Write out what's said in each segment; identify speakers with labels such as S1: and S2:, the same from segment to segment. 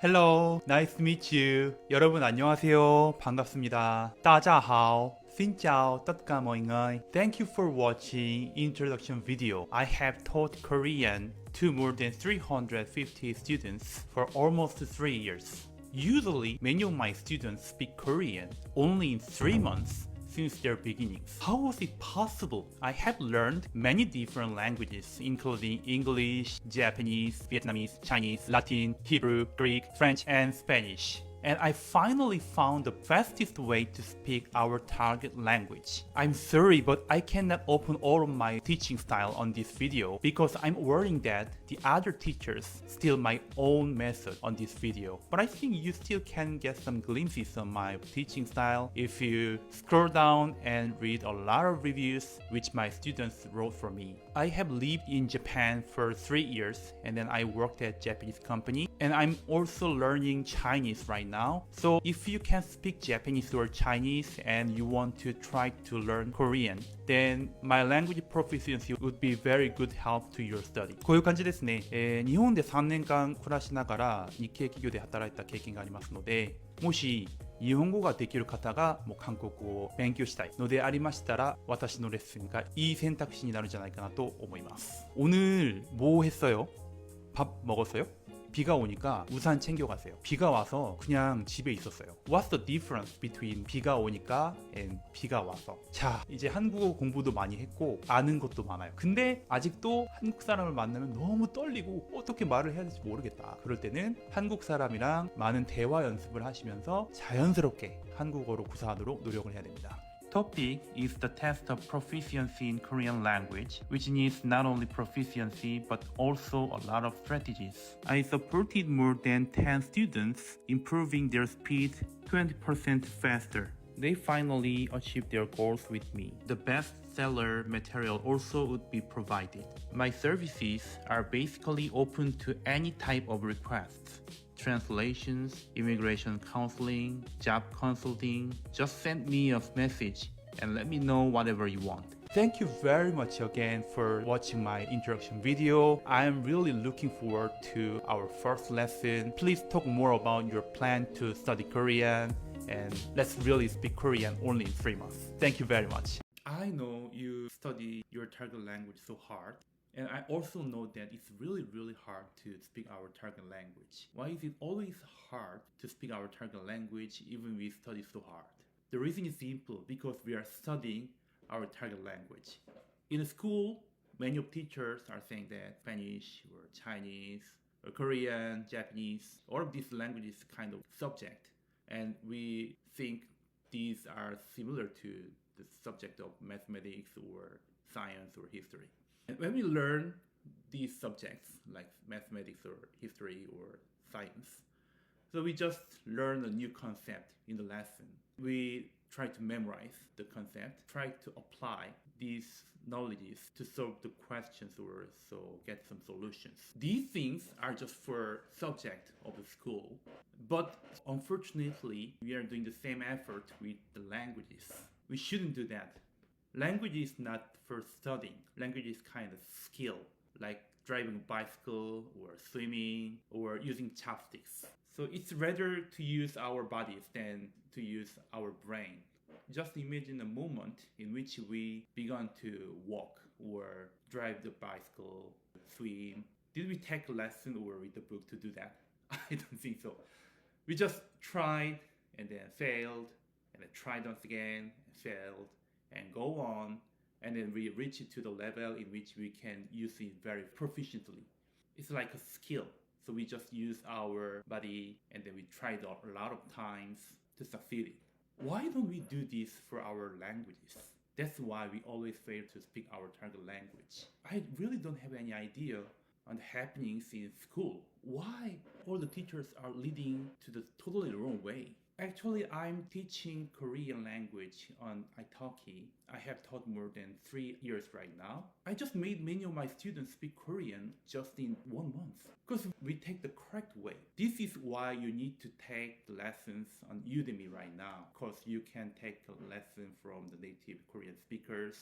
S1: Hello, nice to meet you. 여러분 안녕하세요. 반갑습니다. 大家好. Xin chào tất cả mọi người. Thank you for watching introduction video. I have taught Korean to more than 350 students for almost 3 years. Usually, many of my students speak Korean only in 3 months since their beginnings. How was it possible? I have learned many different languages, including English, Japanese, Vietnamese, Chinese, Latin, Hebrew, Greek, French, and Spanish. And I finally found the fastest way to speak our target language. I'm sorry, but I cannot open all of my teaching style on this video because I'm worrying that the other teachers steal my own method on this video. But I think you still can get some glimpses of my teaching style if you scroll down and read a lot of reviews which my students wrote for me. I have lived in Japan for 3 years and then I worked at Japanese company and I'm also learning Chinese right now. So if you can speak Japanese or Chinese and you want to try to learn Korean, then my language proficiency would be very good help to your study. こういう感じですね。日本で3年間暮らしながら日系企業で働いた経験がありますので、もし日本語ができる方がもう韓国語を勉強したいのでありましたら私のレッスンがいい選択肢になるんじゃないかなと思います。오늘 뭐 했어요? 밥 먹었어요? 비가 오니까 우산 챙겨가세요. 비가 와서 그냥 집에 있었어요. What's the difference between 비가 오니까 and 비가 와서? 자, 이제 한국어 공부도 많이 했고 아는 것도 많아요. 근데 아직도 한국 사람을 만나면 너무 떨리고 어떻게 말을 해야 될지 모르겠다. 그럴 때는 한국 사람이랑 많은 대화 연습을 하시면서 자연스럽게 한국어로 구사하도록 노력을 해야 됩니다. Topic is the test of proficiency in Korean language, which needs not only proficiency but also a lot of strategies. I supported more than 10 students, improving their speed 20% faster. They finally achieved their goals with me. The bestseller material also would be provided. My services are basically open to any type of requests. Translations, immigration counseling, job consulting. Just send me a message and let me know whatever you want. Thank you very much again for watching my introduction video. I am really looking forward to our first lesson. Please talk more about your plan to study Korean and let's really speak Korean only in 3 months. Thank you very much. I know you study your target language so hard. And I also know that it's really hard to speak our target language. Why is it always hard to speak our target language even we study so hard? The reason is simple, because we are studying our target language. In school, many of teachers are saying that Spanish or Chinese or Korean, Japanese, all of these languages kind of subject. And we think these are similar to the subject of mathematics or science or history. And when we learn these subjects like mathematics or history or science, so we just learn a new concept in the lesson. We try to memorize the concept, try to apply these knowledges to solve the questions or so get some solutions. These things are just for subject of the school, but unfortunately, we are doing the same effort with the languages. We shouldn't do that. Language is not for studying. Language is kind of skill, like driving a bicycle or swimming or using chopsticks. So it's rather to use our bodies than to use our brain. Just imagine a moment in which we began to walk or drive the bicycle, swim. Did we take a lesson or read the book to do that? I don't think so. We just tried and then failed and then tried once again and failed and go on, and then we reach it to the level in which we can use it very proficiently. It's like a skill. So we just use our body and then we try it a lot of times to succeed it. Why don't we do this for our languages? That's why we always fail to speak our target language. I really don't have any idea on the happenings in school. Why all the teachers are leading to the totally wrong way? Actually, I'm teaching Korean language on Italki. I have taught more than 3 years right now. I just made many of my students speak Korean just in 1 month because we take the correct way. This is why you need to take the lessons on Udemy right now, because you can take a lesson from the native Korean speakers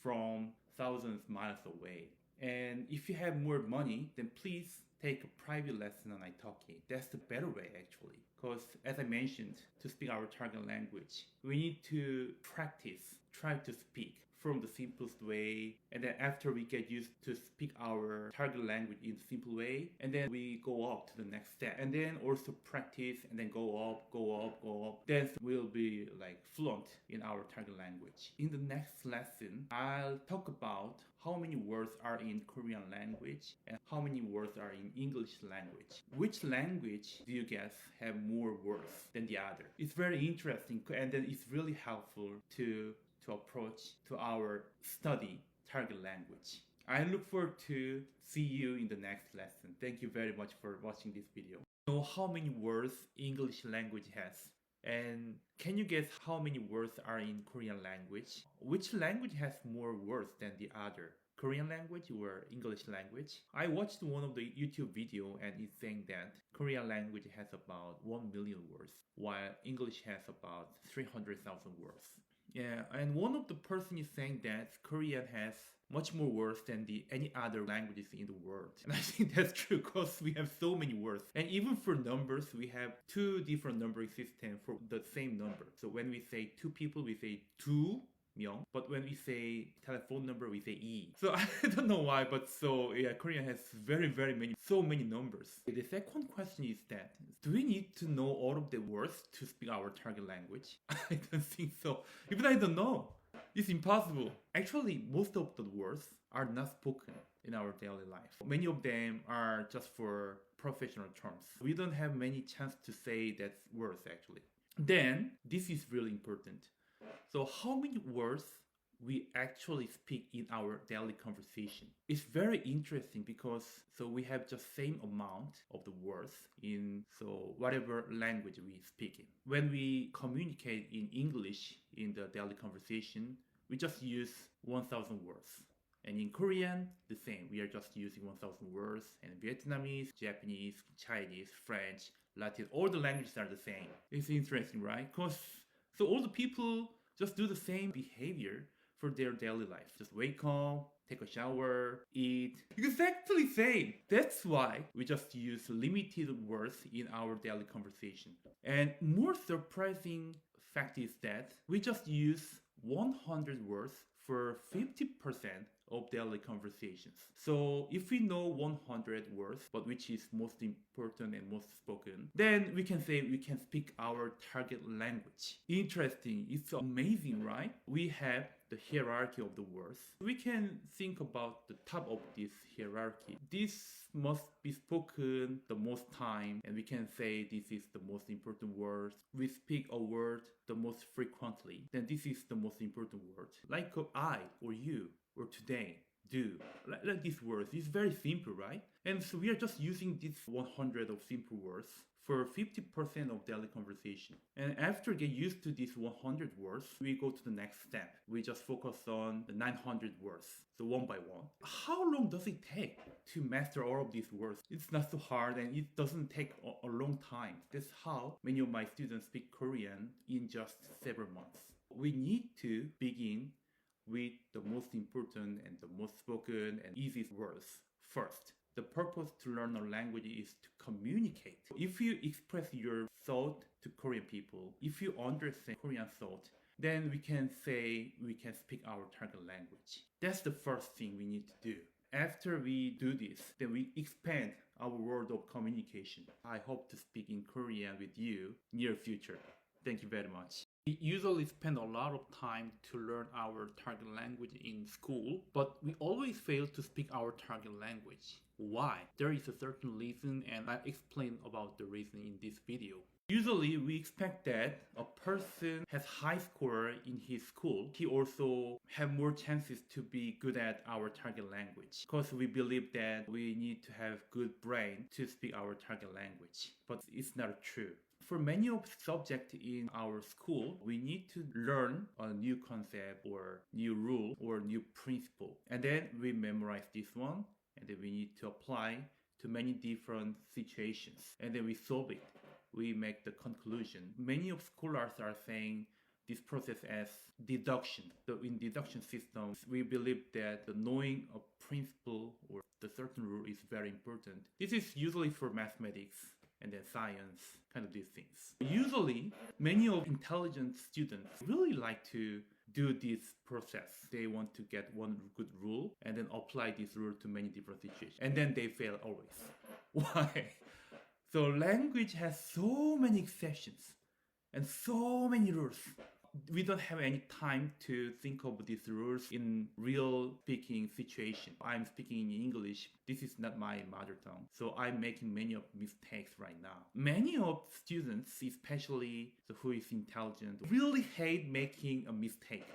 S1: from thousands of miles away. And if you have more money, then please take a private lesson on italki. That's the better way actually. Because as I mentioned, to speak our target language, we need to practice, try to speak from the simplest way, and then after we get used to speak our target language in simple way, and then we go up to the next step, and then also practice, and then go up, go up, go up. Then we'll be like fluent in our target language. In the next lesson, I'll talk about how many words are in Korean language and how many words are in English language. Which language do you guess have more words than the other? It's very interesting, and then it's really helpful to approach to our study target language. I look forward to see you in the next lesson. Thank you very much for watching this video. Know how many words English language has? And can you guess how many words are in Korean language? Which language has more words than the other? Korean language or English language? I watched one of the YouTube video and it's saying that Korean language has about 1 million words, while English has about 300,000 words. Yeah, and one of the person is saying that Korean has much more words than any other languages in the world. And I think that's true because we have so many words. And even for numbers, we have two different numbering systems for the same number. So when we say two people, we say two 명, but when we say telephone number, we say 이. So I don't know why, but so yeah, Korean has so many numbers. The second question is that, do we need to know all of the words to speak our target language? I don't think so. Even I don't know. It's impossible. Actually, most of the words are not spoken in our daily life. Many of them are just for professional terms. We don't have many chance to say that words actually. Then, this is really important. So how many words we actually speak in our daily conversation? It's very interesting because so we have just same amount of the words in so whatever language we speak in. When we communicate in English in the daily conversation, we just use 1,000 words. And in Korean, the same. We are just using 1,000 words. And Vietnamese, Japanese, Chinese, French, Latin, all the languages are the same. It's interesting, right? Because so all the people just do the same behavior for their daily life. Just wake up, take a shower, eat. Exactly same. That's why we just use limited words in our daily conversation. And more surprising fact is that we just use 100 words for 50% of daily conversations. So if we know 100 words, but which is most important and most spoken, then we can say we can speak our target language. Interesting. It's amazing, right? We have the hierarchy of the words. We can think about the top of this hierarchy. This must be spoken the most time, and we can say this is the most important word. We speak a word the most frequently, then this is the most important word. Like I or you or today, do. Like these words. It's very simple, right? And so we are just using these 100 of simple words for 50% of daily conversation. And after get used to these 100 words, we go to the next step. We just focus on the 900 words, so one by one. How long does it take to master all of these words? It's not so hard and it doesn't take a long time. That's how many of my students speak Korean in just several months. We need to begin with the most important and the most spoken and easiest words first. The purpose to learn a language is to communicate. If you express your thought to Korean people, if you understand Korean thought, then we can say we can speak our target language. That's the first thing we need to do. After we do this, then we expand our world of communication. I hope to speak in Korean with you near future. Thank you very much. We usually spend a lot of time to learn our target language in school, but we always fail to speak our target language. Why? There is a certain reason, and I explain about the reason in this video. Usually, we expect that a person has high score in his school. He also have more chances to be good at our target language because we believe that we need to have good brain to speak our target language. But it's not true. For many of subjects in our school, we need to learn a new concept or new rule or new principle. And then we memorize this one, and then we need to apply to many different situations. And then we solve it. We make the conclusion. Many of scholars are saying this process as deduction. So in deduction systems, we believe that the knowing a principle or the certain rule is very important. This is usually for mathematics and then science, kind of these things. Usually, many of intelligent students really like to do this process. They want to get one good rule and then apply this rule to many different situations. And then they fail always. Why? So language has so many exceptions and so many rules. We don't have any time to think of these rules in real speaking situation. I'm speaking in English. This is not my mother tongue. So I'm making many of mistakes right now. Many of students, especially who is intelligent, really hate making a mistake.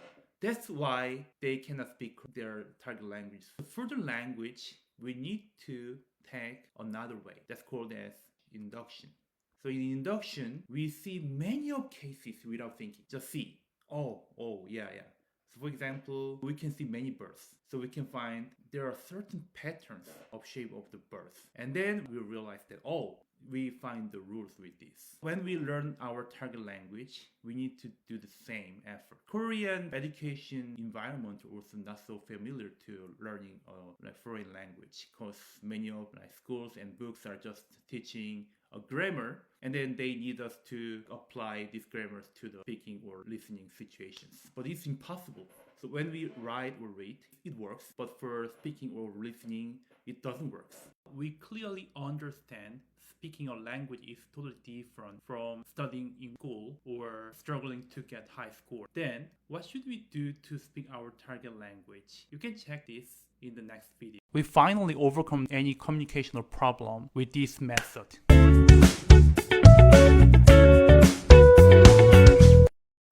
S1: That's why they cannot speak their target language. For the language, we need to take another way. That's called as induction. So in induction, we see many of cases without thinking. Just see. Yeah. So for example, we can see many birds. So we can find there are certain patterns of shape of the birds. And then we realize that, we find the rules with this. When we learn our target language, we need to do the same effort. Korean education environment also not so familiar to learning a foreign language because many of schools and books are just teaching a grammar, and then they need us to apply these grammars to the speaking or listening situations. But it's impossible. So when we write or read, it works, but for speaking or listening, it doesn't work. We clearly understand speaking a language is totally different from studying in school or struggling to get high score. Then, what should we do to speak our target language? You can check this in the next video. We finally overcome any communicational problem with this method.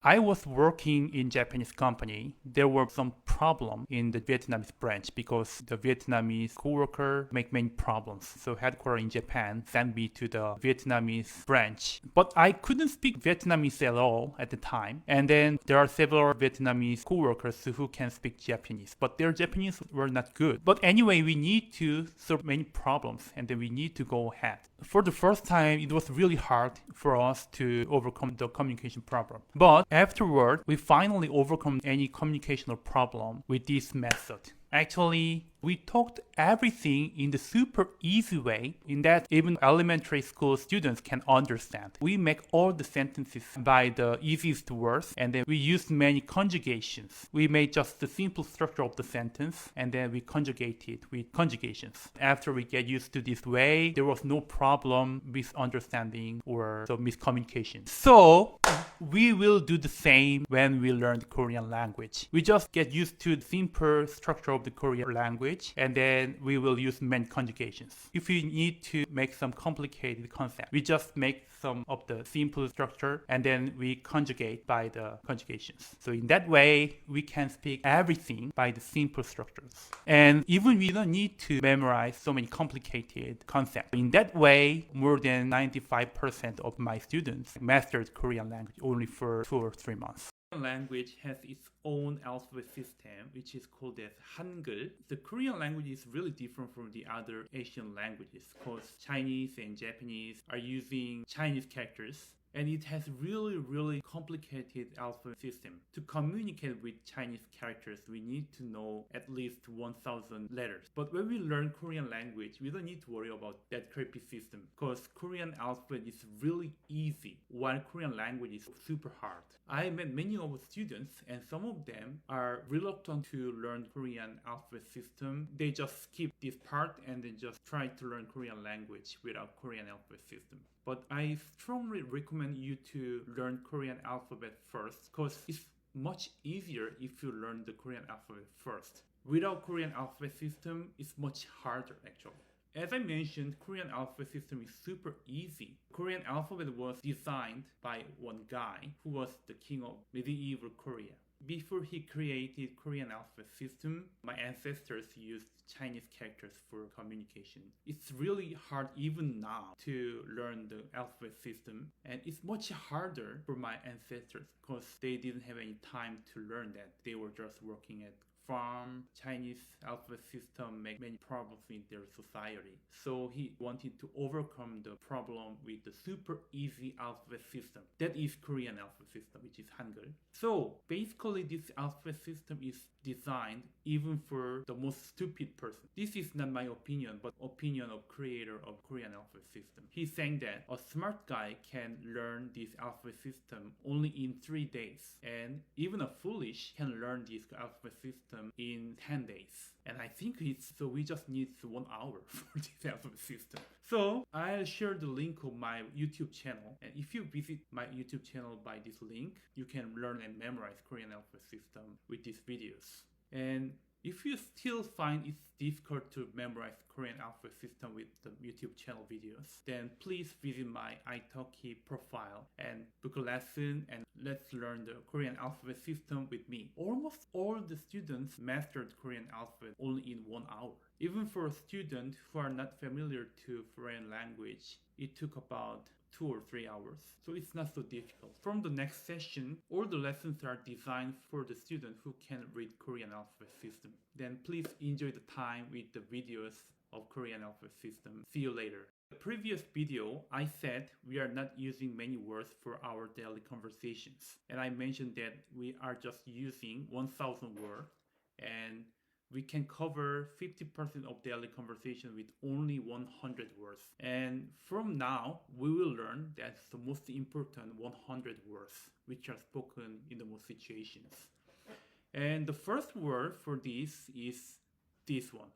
S1: I was working in Japanese company. There were some problem in the Vietnamese branch because the Vietnamese coworker make many problems. So headquarters in Japan sent me to the Vietnamese branch. But I couldn't speak Vietnamese at all at the time. And then there are several Vietnamese coworkers who can speak Japanese, but their Japanese were not good. But anyway, we need to solve many problems and then we need to go ahead. For the first time, it was really hard for us to overcome the communication problem. But afterward, we finally overcome any communicational problem with this method. Actually, we talked everything in the super easy way in that even elementary school students can understand. We make all the sentences by the easiest words and then we use many conjugations. We made just the simple structure of the sentence and then we conjugate it with conjugations. After we get used to this way, there was no problem with understanding or miscommunication. So we will do the same when we learn the Korean language. We just get used to the simple structure of the Korean language and then we will use many conjugations. If we need to make some complicated concept, we just make some of the simple structure and then we conjugate by the conjugations. So in that way, we can speak everything by the simple structures. And even we don't need to memorize so many complicated concepts. In that way, more than 95% of my students mastered Korean language only for 2 or 3 months. Language has its own alphabet system, which is called as Hangul. The Korean language is really different from the other Asian languages because Chinese and Japanese are using Chinese characters. And it has really complicated alphabet system. To communicate with Chinese characters, we need to know at least 1,000 letters. But when we learn Korean language, we don't need to worry about that crappy system because Korean alphabet is really easy, while Korean language is super hard. I met many of the students and some of them are reluctant to learn Korean alphabet system. They just skip this part and then just try to learn Korean language without Korean alphabet system. But I strongly recommend you to learn Korean alphabet first because it's much easier if you learn the Korean alphabet first. Without Korean alphabet system, it's much harder actually. As I mentioned, Korean alphabet system is super easy. Korean alphabet was designed by one guy who was the king of medieval Korea. Before he created Korean alphabet system, my ancestors used Chinese characters for communication. It's really hard even now to learn the alphabet system, and it's much harder for my ancestors because they didn't have any time to learn that. They were just working at farm Chinese alphabet system make many problems in their society. So he wanted to overcome the problem with the super easy alphabet system. That is Korean alphabet system, which is Hangul. So basically this alphabet system is designed even for the most stupid person. This is not my opinion, but opinion of creator of Korean alphabet system. He's saying that a smart guy can learn this alphabet system only in 3 days, and even a foolish can learn this alphabet system in 10 days. And I think it's so we just need 1 hour for this alphabet system. So I'll share the link of my YouTube channel, and if you visit my YouTube channel by this link, you can learn and memorize Korean alphabet system with these videos. And if you still find it difficult to memorize Korean alphabet system with the YouTube channel videos, then please visit my italki profile and book a lesson and let's learn the Korean alphabet system with me. Almost all the students mastered Korean alphabet only in 1 hour. Even for students who are not familiar to foreign language, it took about 2 or 3 hours. So it's not so difficult. From the next session, all the lessons are designed for the student who can read Korean alphabet system. Then please enjoy the time with the videos of Korean alphabet system. See you later. In the previous video, I said we are not using many words for our daily conversations. And I mentioned that we are just using 1,000 words and we can cover 50% of daily conversation with only 100 words. And from now, we will learn that's the most important 100 words which are spoken in the most situations. And the first word for this is this one.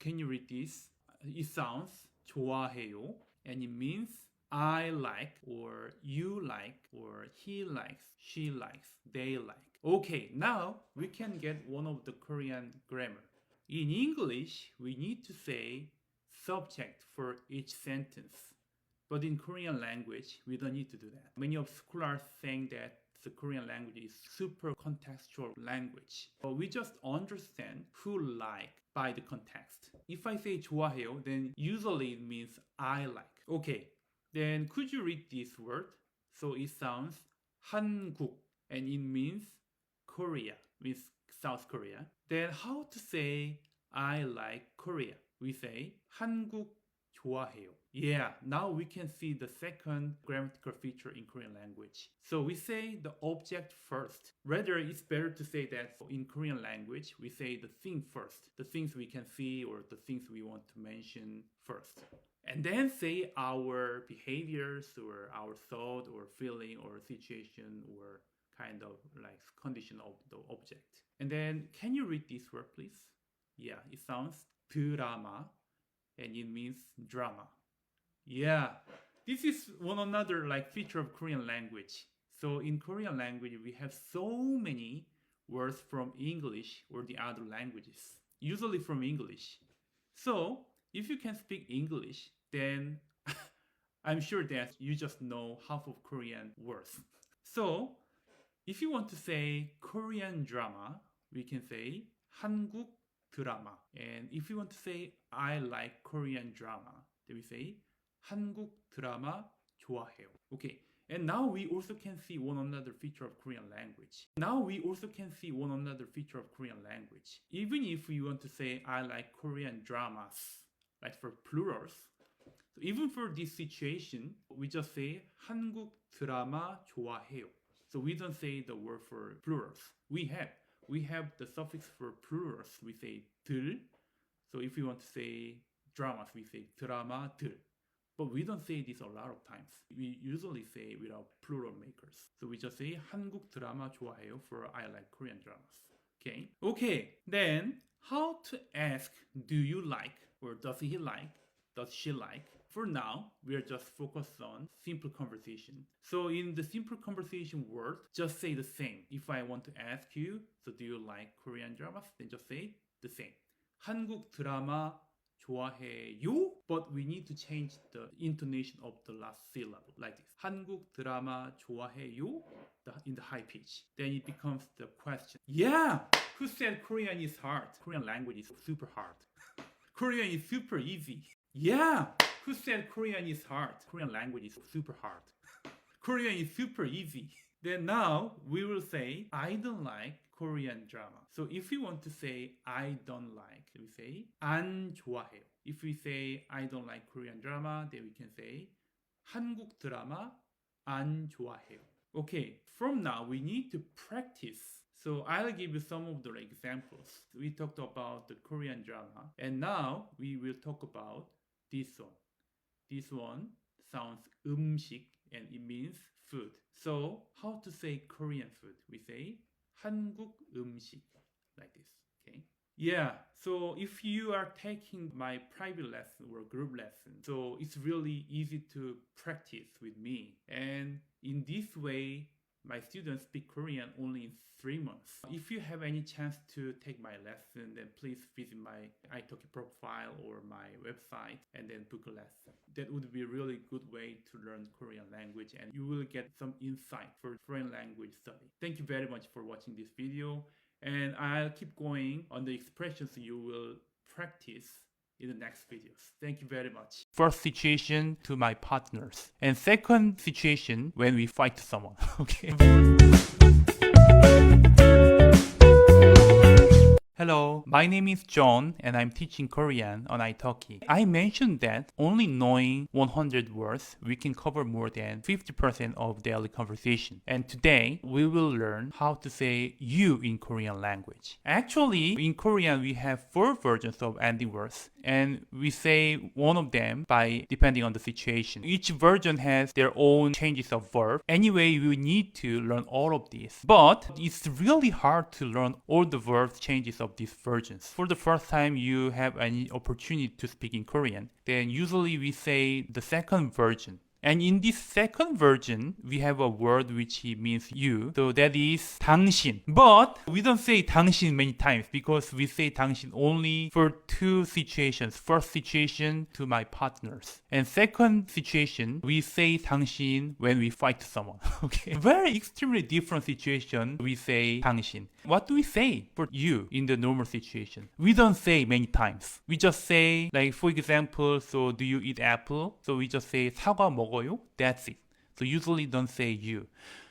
S1: Can you read this? It sounds 좋아해요, and it means I like, or you like, or he likes, she likes, they like. Okay, now we can get one of the Korean grammar. In English, we need to say subject for each sentence. But in Korean language, we don't need to do that. Many of scholars saying that the Korean language is super contextual language. But we just understand who like by the context. If I say 좋아해요, then usually it means I like. Okay, then could you read this word? So it sounds 한국, and it means Korea, means South Korea. Then how to say I like Korea? We say 한국 좋아해요. Yeah, now we can see the second grammatical feature in Korean language. So we say the object first. Rather, it's better to say that in Korean language, we say the thing first. The things we can see or the things we want to mention first. And then say our behaviors or our thought or feeling or situation or kind of like condition of the object. And then can you read this word, please? Yeah, it sounds 드라마, and it means drama. Yeah, this is one another like feature of Korean language. So in Korean language, we have so many words from English or the other languages, usually from English. So if you can speak English, then I'm sure that you just know half of Korean words. So if you want to say Korean drama, we can say 한국 드라마. And if you want to say I like Korean drama, then we say 한국 드라마 좋아해요. Okay. And now we also can see one another feature of Korean language. Even if we want to say I like Korean dramas, like for plurals. So even for this situation, we just say 한국 드라마 좋아해요. So we don't say the word for plurals. We have the suffix for plurals. We say 들. So if we want to say dramas, we say 드라마 들. But we don't say this a lot of times. We usually say without plural makers. So we just say 한국 드라마 좋아해요 for I like Korean dramas. Okay. Then how to ask do you like or does he like? Does she like? For now, we are just focused on simple conversation. So in the simple conversation word, just say the same. If I want to ask you, so do you like Korean dramas? Then just say the same. 한국 드라마 좋아해요? But we need to change the intonation of the last syllable like this. 한국 드라마 좋아해요? In the high pitch. Then it becomes the question. Yeah! Who said Korean is hard? Korean language is super hard. Korean is super easy. Yeah! Who said Korean is hard? Korean language is super hard. Korean is super easy. Then now we will say I don't like Korean drama. So if you want to say I don't like, we say 안 좋아해요. If we say I don't like Korean drama, then we can say 한국 드라마 안 좋아해요. Okay, from now we need to practice. So I'll give you some of the examples. We talked about the Korean drama, and now we will talk about this one. This one sounds 음식 and it means food. So how to say Korean food? We say 한국 음식 like this. Okay. Yeah, so if you are taking my private lesson or group lesson, so it's really easy to practice with me. And in this way, my students speak Korean only in 3 months. If you have any chance to take my lesson, then please visit my italki profile or my website and then book a lesson. That would be a really good way to learn Korean language and you will get some insight for foreign language study. Thank you very much for watching this video. And I'll keep going on the expressions you will practice in the next videos. Thank you very much. First situation to my partners. And second situation when we fight someone. Okay. Hello, my name is John and I'm teaching Korean on italki. I mentioned that only knowing 100 words, we can cover more than 50% of daily conversation. And today, we will learn how to say you in Korean language. Actually, in Korean, we have 4 versions of ending words. And we say one of them by depending on the situation. Each version has their own changes of verb. Anyway, you need to learn all of these. But it's really hard to learn all the verb changes of these versions. For the first time you have an opportunity to speak in Korean, then usually we say the second version. And in this second version, we have a word which means you. So that is 당신. But we don't say 당신 many times because we say 당신 only for 2 situations. First situation to my partners. And second situation, we say 당신 when we fight someone. Okay. Very extremely different situation, we say 당신. What do we say for you in the normal situation? We don't say many times. We just say, like for example, so do you eat apple? So we just say 사과 먹어요? That's it. So usually don't say you.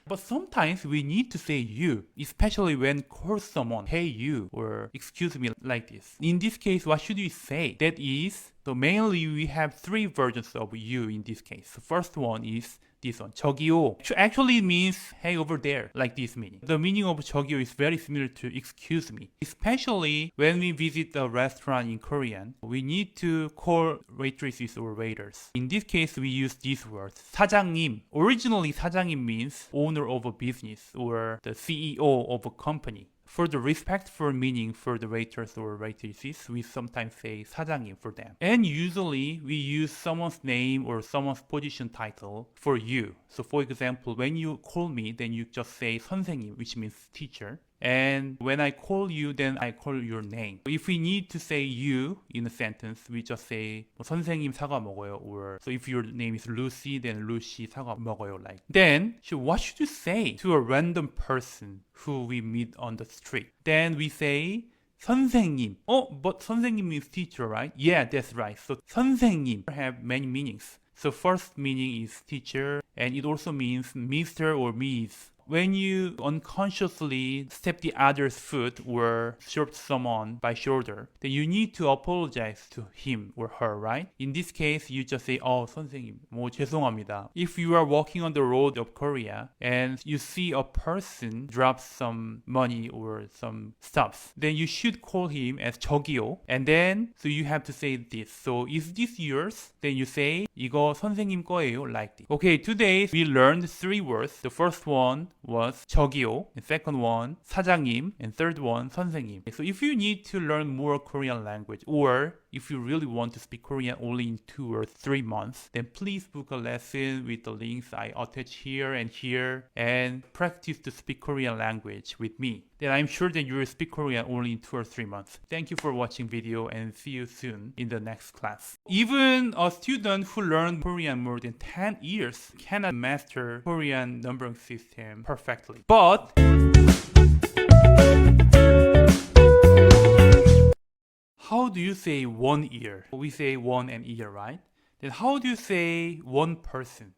S1: But sometimes we need to say you, especially when call someone, hey you, or excuse me like this. In this case, what should we say? That is, so mainly we have 3 versions of you in this case. The first one is this one, 저기요. Actually it means hey over there, like this meaning. The meaning of 저기요 is very similar to excuse me. Especially when we visit a restaurant in Korean, we need to call waitresses or waiters. In this case, we use these words. 사장님. Originally, 사장님 means owner of a business or the CEO of a company. For the respectful meaning for the waiters or waitresses, we sometimes say 사장님 for them. And usually, we use someone's name or someone's position title for you. So for example, when you call me, then you just say 선생님, which means teacher. And when I call you, then I call your name. If we need to say you in a sentence, we just say 선생님 사과 먹어요. Or so if your name is Lucy, then Lucy 사과 먹어요. Like then, so what should you say to a random person who we meet on the street? Then we say 선생님. Oh, but 선생님 means teacher, right? Yeah, that's right. So 선생님 have many meanings. So first meaning is teacher, and it also means Mr. or Ms. When you unconsciously step the other's foot or shove someone by shoulder, then you need to apologize to him or her, right? In this case, you just say, 선생님, 죄송합니다. If you are walking on the road of Korea and you see a person drop some money or some stuff, then you should call him as 저기요. And then, so you have to say this. So, is this yours? Then you say, 이거 선생님 거예요, like this. Okay, today we learned 3 words. The first one was 저기요, and second one 사장님, and third one 선생님. So if you need to learn more Korean language, or if you really want to speak Korean only in 2 or 3 months, then please book a lesson with the links I attach here, and practice to speak Korean language with me. Then I'm sure that you will speak Korean only in 2 or 3 months. Thank you for watching video and see you soon in the next class. Even a student who learned Korean more than 10 years cannot master Korean numbering system perfectly. But how do you say 1 year? We say 1 and year, right? Then how do you say 1 person?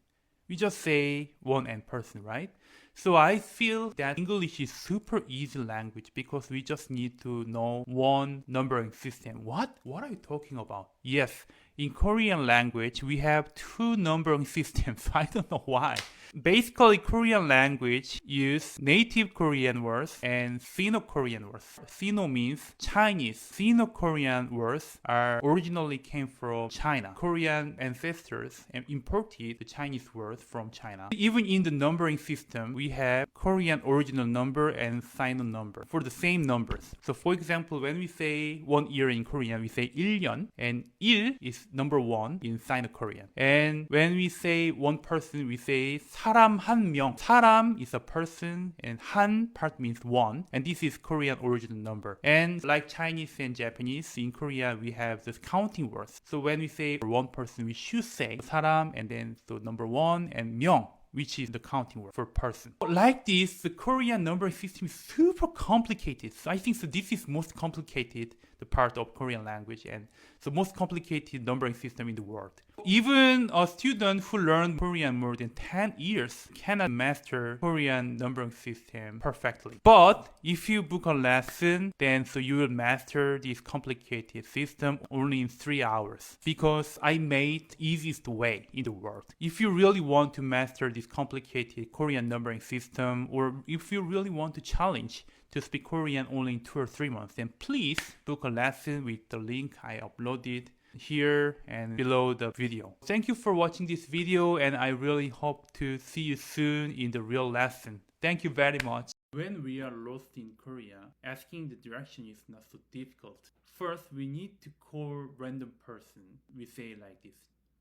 S1: we just say one N person, right? So I feel that English is super easy language because we just need to know one numbering system. What? What are you talking about? Yes, in Korean language, we have two numbering systems. I don't know why. Basically, Korean language use native Korean words and Sino-Korean words. Sino means Chinese. Sino-Korean words are originally came from China. Korean ancestors imported the Chinese words from China. Even in the numbering system, we have Korean original number and Sino number for the same numbers. So for example, when we say 1 year in Korean, we say 1년, and 1 is number 1 in Sino-Korean. And when we say one person, we say 사람 한 명. 사람 is a person and 한 part means one. And this is Korean original number. And like Chinese and Japanese, in Korea we have this counting words. So when we say one person, we should say 사람 and then so number 1 and 명, which is the counting word for person. Like this, the Korean numbering system is super complicated. So I think so this is most complicated, the part of Korean language, and the most complicated numbering system in the world. Even a student who learned Korean more than 10 years cannot master Korean numbering system perfectly. But if you book a lesson, then so you will master this complicated system only in 3 hours, because I made easiest way in the world. If you really want to master this complicated Korean numbering system, or if you really want to challenge to speak Korean only in 2 or 3 months, then please book a lesson with the link I uploaded here and below the video. Thank you for watching this video, and I really hope to see you soon in the real lesson. Thank you very much. When we are lost in Korea, asking the direction is not so difficult. First, we need to call random person. We say like this,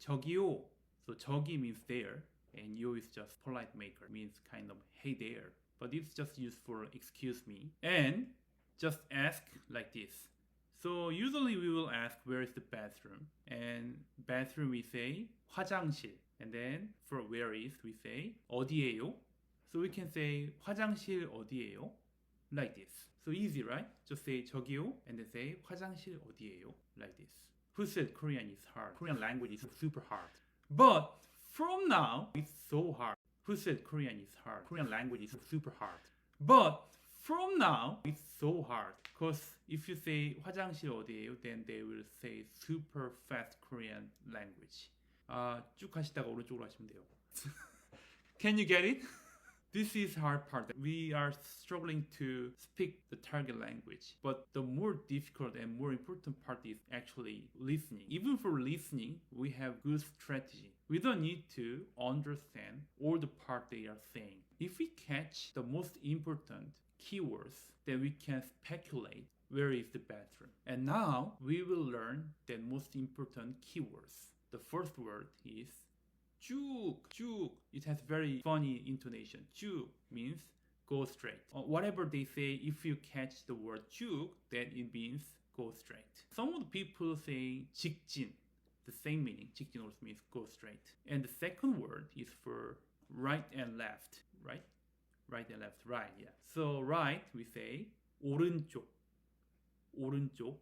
S1: 저기요. So 저기 means there, and yo is just polite maker, means kind of hey there. But it's just used for excuse me. And just ask like this. So usually we will ask where is the bathroom, and bathroom we say 화장실, and then for where is we say 어디예요. So we can say 화장실 어디예요 like this. So easy, right? Just say 저기요 and then say 화장실 어디예요 like this. Who said Korean is hard? Korean language is super hard. But from now it's so hard. Who said Korean is hard? Korean language is super hard. But from now, it's so hard. Because if you say 화장실 어디예요, then they will say super fast Korean language. 쭉 가시다가 오른쪽으로 하시면 돼요. Can you get it? This is hard part. We are struggling to speak the target language. But the more difficult and more important part is actually listening. Even for listening, we have good strategy. We don't need to understand all the part they are saying. If we catch the most important keywords, then we can speculate where is the bathroom. And now we will learn the most important keywords. The first word is 쭉. 쭉. It has very funny intonation. 쭉 means go straight. Whatever they say, if you catch the word 쭉, then it means go straight. Some of the people say 직진. The same meaning. 직진 also means go straight. And the second word is for right and left. Right? Right and left. Right, yeah. So right, we say 오른쪽. 오른쪽.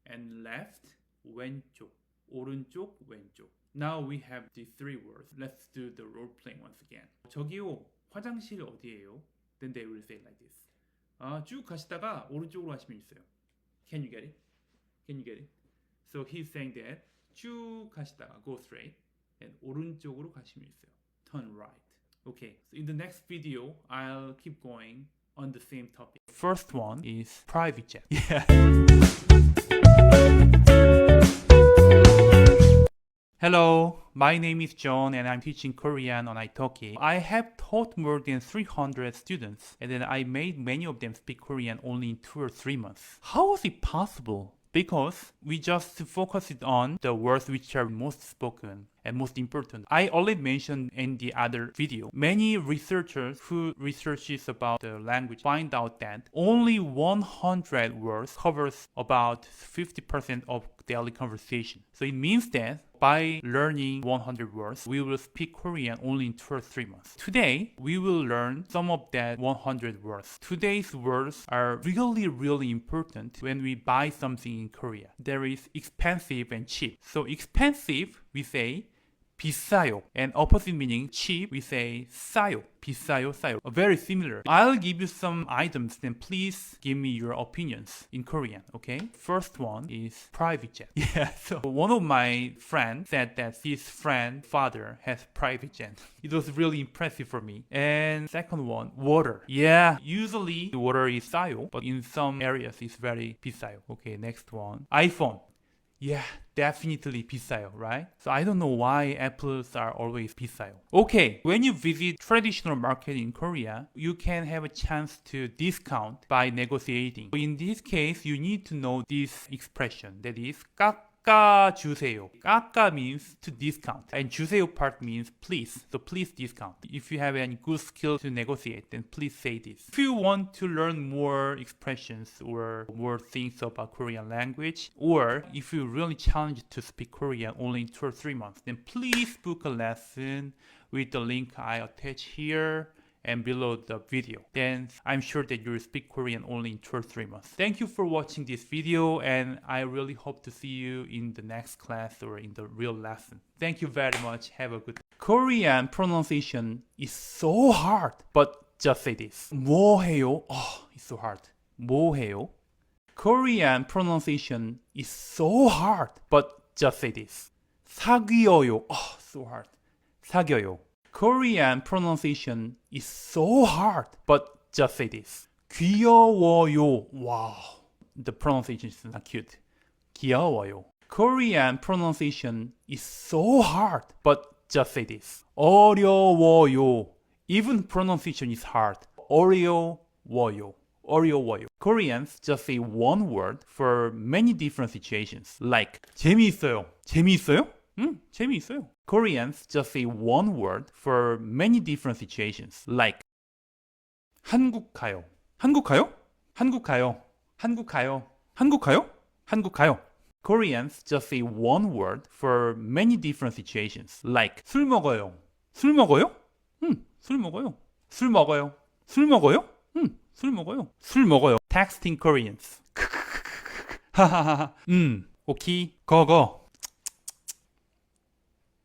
S1: And left, 왼쪽. 오른쪽, 왼쪽. Now we have these three words. Let's do the role playing once again. 저기요, 화장실 어디예요? Then they will say like this. 쭉 가시다가 오른쪽으로 하시면 있어요. Can you get it? Can you get it? So he's saying that 쭉 가시다가 go straight, and 오른쪽으로 가시면 있어요. Turn right. Okay, so in the next video, I'll keep going on the same topic. First one is private jet. Yeah. Hello, my name is John and I'm teaching Korean on Italki. I have taught more than 300 students, and then I made many of them speak Korean only in 2 or 3 months. How was it possible? Because we just focused on the words which are most spoken and most important. I already mentioned in the other video. Many researchers who researches about the language find out that only 100 words covers about 50% of daily conversation. So it means that by learning 100 words, we will speak Korean only in 2 or 3 months. Today, we will learn some of that 100 words. Today's words are really, really important when we buy something in Korea. There is expensive and cheap. So expensive, we say 비싸요. And opposite meaning cheap, we say 싸요. 비싸요, 싸요. Very similar. I'll give you some items, then please give me your opinions in Korean, okay? First one is private jet. Yeah, so one of my friends said that his friend's father has private jet. It was really impressive for me. And second one, water. Yeah, usually the water is 싸요, but in some areas it's very 비싸요. Okay, next one, iPhone. Yeah, definitely 비싸요, right? So I don't know why apples are always 비싸요. Okay, when you visit traditional market in Korea, you can have a chance to discount by negotiating. In this case, you need to know this expression, that is 깎아주세요. 깎아 means to discount, and 주세요 part means please. So please discount. If you have any good skill to negotiate, then please say this. If you want to learn more expressions or more things about Korean language, or if you really challenge to speak Korean only in 2 or 3 months, then please book a lesson with the link I attach here and below the video. Then I'm sure that you'll speak Korean only in 2 or 3 months. Thank you for watching this video, and I really hope to see you in the next class or in the real lesson. Thank you very much. Have a good day. Korean pronunciation is so hard, but just say this. 뭐 해요? Oh, it's so hard. 뭐 해요? Korean pronunciation is so hard, but just say this. 사귀어요. Oh, so hard. 사귀어요. Korean pronunciation is so hard, but just say this. 귀여워요. Wow, the pronunciation is not cute. 귀여워요. Korean pronunciation is so hard, but just say this. 어려워요. Even pronunciation is hard. 어려워요. 어려워요. Koreans just say one word for many different situations, like 재미있어요. 재미있어요? 재미있어요. Koreans just say one word for many different situations, like 한국 가요. 한국 가요? 한국 가요. 한국 가요. 한국 가요? 한국 가요. Koreans just say one word for many different situations, like 술 먹어요. 술 먹어요? 술 먹어요. 술 먹어요. 술 먹어요? 술 먹어요. 술 먹어요. Texting Koreans. 하하하. 오키 거거.